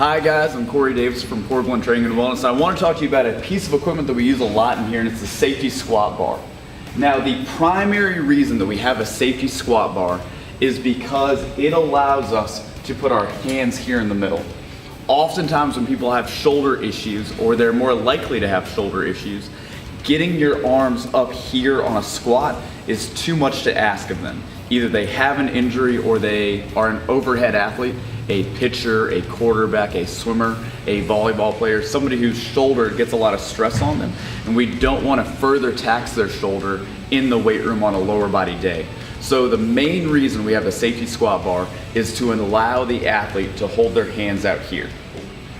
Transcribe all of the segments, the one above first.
Hi guys, I'm Corey Davis from Core Blend Training and Wellness. I want to talk to you about a piece of equipment that we use a lot in here, and it's the safety squat bar. Now, the primary reason that we have a safety squat bar is because it allows us to put our hands here in the middle. Oftentimes when people have shoulder issues, or they're more likely to have shoulder issues, getting your arms up here on a squat is too much to ask of them. Either they have an injury or they are an overhead athlete, a pitcher, a quarterback, a swimmer, a volleyball player, somebody whose shoulder gets a lot of stress on them, and we don't want to further tax their shoulder in the weight room on a lower body day. So the main reason we have a safety squat bar is to allow the athlete to hold their hands out here.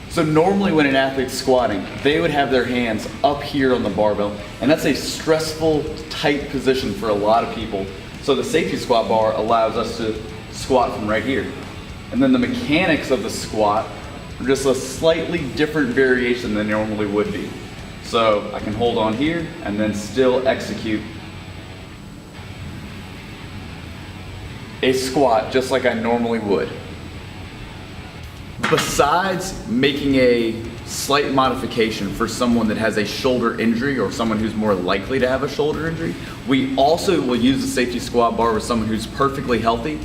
So normally when an athlete's squatting, they would have their hands up here on the barbell, and that's a stressful, tight position for a lot of people. So the safety squat bar allows us to squat from right here. And then the mechanics of the squat are just a slightly different variation than normally would be. So I can hold on here and then still execute a squat just like I normally would. Besides making a slight modification for someone that has a shoulder injury or someone who's more likely to have a shoulder injury, we also will use the safety squat bar with someone who's perfectly healthy,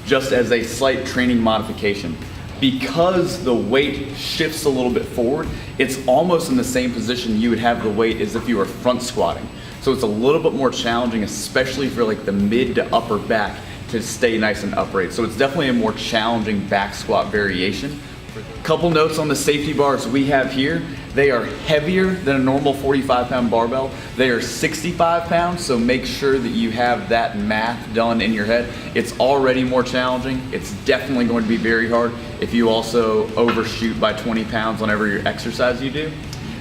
just as a slight training modification. Because the weight shifts a little bit forward, it's almost in the same position you would have the weight as if you were front squatting. So it's a little bit more challenging, especially for like the mid to upper back, to stay nice and upright. So it's definitely a more challenging back squat variation. Couple notes on the safety bars we have here. They are heavier than a normal 45-pound barbell. They are 65 pounds, so make sure that you have that math done in your head. It's already more challenging. It's definitely going to be very hard if you also overshoot by 20 pounds on every exercise you do.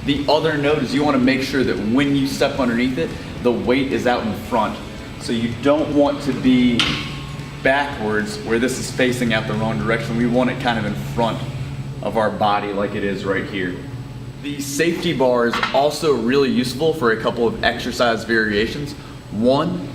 The other note is you want to make sure that when you step underneath it, the weight is out in front. So you don't want to be backwards where this is facing out the wrong direction. We want it kind of in front of our body like it is right here. The safety bar is also really useful for a couple of exercise variations. One,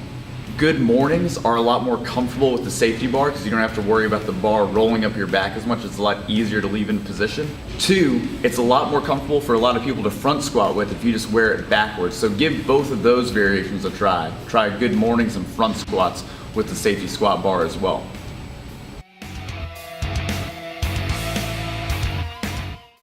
good mornings are a lot more comfortable with the safety bar because you don't have to worry about the bar rolling up your back as much. It's a lot easier to leave in position. Two, it's a lot more comfortable for a lot of people to front squat with if you just wear it backwards. So give both of those variations a try. Try good mornings and front squats with the safety squat bar as well.